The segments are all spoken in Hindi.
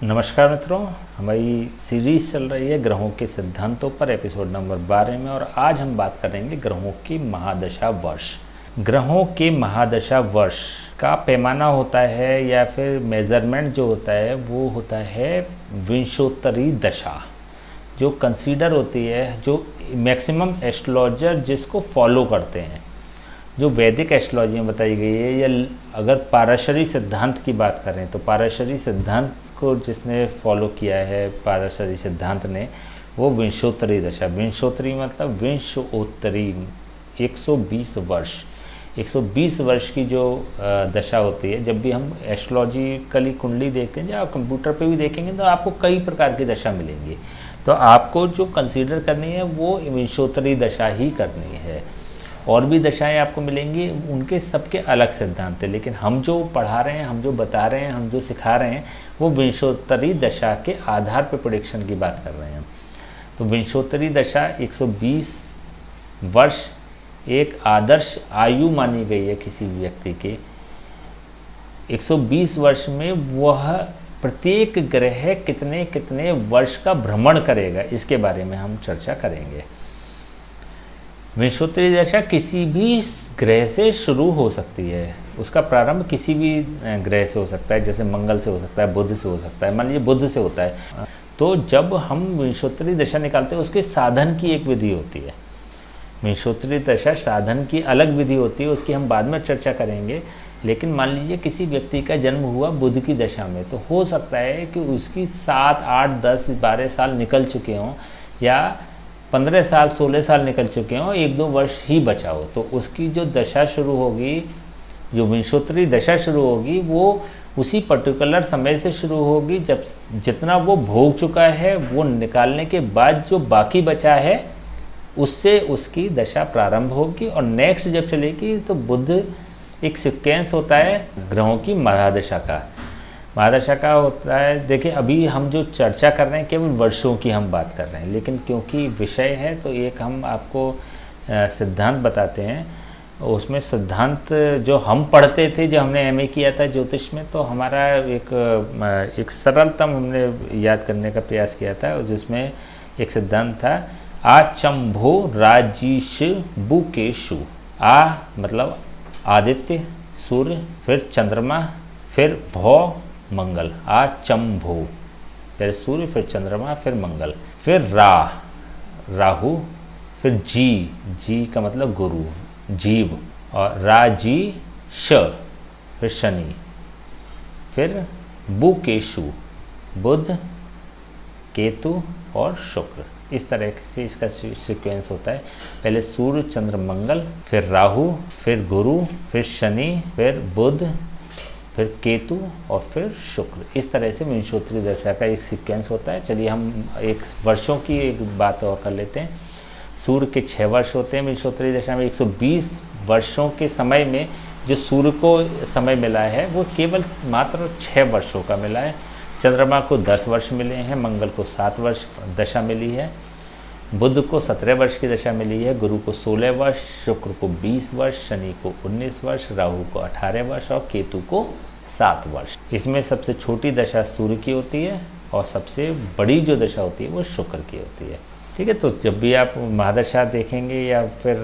नमस्कार मित्रों, हमारी सीरीज चल रही है ग्रहों के सिद्धांतों पर, एपिसोड नंबर 12 में। और आज हम बात करेंगे ग्रहों की महादशा वर्ष। ग्रहों के महादशा वर्ष का पैमाना होता है या फिर मेजरमेंट जो होता है वो होता है विंशोत्तरी दशा, जो कंसीडर होती है, जो मैक्सिमम एस्ट्रोलॉजर जिसको फॉलो करते हैं, जो वैदिक एस्ट्रोलॉजी में बताई गई है। या अगर पाराशरी सिद्धांत की बात करें तो पाराशरी सिद्धांत को जिसने फॉलो किया है, पाराशरी सिद्धांत ने, वो विंशोत्तरी दशा, विंशोत्तरी मतलब विंशोत्तरी 120 वर्ष, 120 वर्ष की जो दशा होती है। जब भी हम एस्ट्रोलॉजिकली कुंडली देखते हैं या आप कंप्यूटर पे भी देखेंगे तो आपको कई प्रकार की दशा मिलेंगी, तो आपको जो कंसीडर करनी है वो विंशोत्तरी दशा ही करनी है। और भी दशाएं आपको मिलेंगी, उनके सबके अलग सिद्धांत है, लेकिन हम जो पढ़ा रहे हैं, हम जो बता रहे हैं, हम जो सिखा रहे हैं, वो विंशोत्तरी दशा के आधार पर प्रेडिक्शन की बात कर रहे हैं। तो विंशोत्तरी दशा 120 वर्ष एक आदर्श आयु मानी गई है किसी भी व्यक्ति के। 120 वर्ष में वह प्रत्येक ग्रह कितने कितने वर्ष का भ्रमण करेगा, इसके बारे में हम चर्चा करेंगे। विंशोत्तरी दशा किसी भी ग्रह से शुरू हो सकती है, उसका प्रारंभ किसी भी ग्रह से हो सकता है, जैसे मंगल से हो सकता है, बुध से हो सकता है, मान लीजिए बुध से होता है। तो जब हम विंशोत्तरी दशा निकालते हैं उसके साधन की एक विधि होती है। विंशोत्तरी दशा साधन की अलग विधि होती है, उसकी हम बाद में चर्चा करेंगे। लेकिन मान लीजिए किसी व्यक्ति का जन्म हुआ बुध की दशा में, तो हो सकता है कि उसकी 7, 8, 10, 12 साल निकल चुके हों, या 15 साल 16 साल निकल चुके हों, 1-2 वर्ष ही बचा हो। तो उसकी जो दशा शुरू होगी, जो विंशोत्तरी दशा शुरू होगी, वो उसी पर्टिकुलर समय से शुरू होगी जब जितना वो भोग चुका है, वो निकालने के बाद जो बाकी बचा है उससे उसकी दशा प्रारंभ होगी। और नेक्स्ट जब चलेगी तो बुध एक सीक्वेंस होता है ग्रहों की महादशा का। महादशा का होता है, देखिए अभी हम जो चर्चा कर रहे हैं केवल वर्षों की हम बात कर रहे हैं, लेकिन क्योंकि विषय है तो एक हम आपको सिद्धांत बताते हैं। उसमें सिद्धांत जो हम पढ़ते थे, जो हमने एमए किया था ज्योतिष में, तो हमारा एक सरलतम हमने याद करने का प्रयास किया था, जिसमें एक सिद्धांत था आचंभो राजीश बुकेशु। आ मतलब आदित्य, सूर्य, फिर चंद्रमा, फिर भौ मंगल। आचंभो, फिर सूर्य, फिर चंद्रमा, फिर मंगल, फिर राहु, फिर जी का मतलब गुरु, जीव, और राजीश, फिर शनि, फिर बुकेशु, बुध, केतु और शुक्र। इस तरह से इसका सीक्वेंस होता है। पहले सूर्य, चंद्र, मंगल, फिर राहु, फिर गुरु, फिर शनि, फिर बुध, फिर केतु और फिर शुक्र। इस तरह से विंशोत्तरी दशा का एक सीक्वेंस होता है। चलिए हम एक वर्षों की एक बात और कर लेते हैं। सूर्य के 6 वर्ष होते हैं विंशोत्तरी दशा में। 120 वर्षों के समय में जो सूर्य को समय मिला है वो केवल मात्र 6 वर्षों का मिला है। चंद्रमा को 10 वर्ष मिले हैं, मंगल को 7 वर्ष दशा मिली है, बुध को 17 वर्ष की दशा मिली है, गुरु को 16 वर्ष, शुक्र को 20 वर्ष, शनि को 19 वर्ष, राहु को 18 वर्ष और केतु को 7 वर्ष। इसमें सबसे छोटी दशा सूर्य की होती है और सबसे बड़ी जो दशा होती है वो शुक्र की होती है। ठीक है, तो जब भी आप महादशा देखेंगे या फिर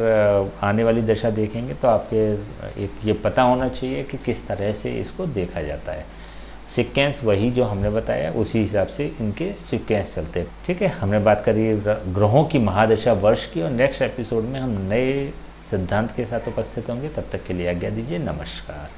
आने वाली दशा देखेंगे तो आपके एक ये पता होना चाहिए कि किस तरह से इसको देखा जाता है। सीक्वेंस वही जो हमने बताया, उसी हिसाब से इनके सीक्वेंस चलते हैं। ठीक है, हमने बात करी ग्रहों की महादशा वर्ष की, और नेक्स्ट एपिसोड में हम नए सिद्धांत के साथ उपस्थित होंगे। तब तक के लिए आज्ञा दीजिए, नमस्कार।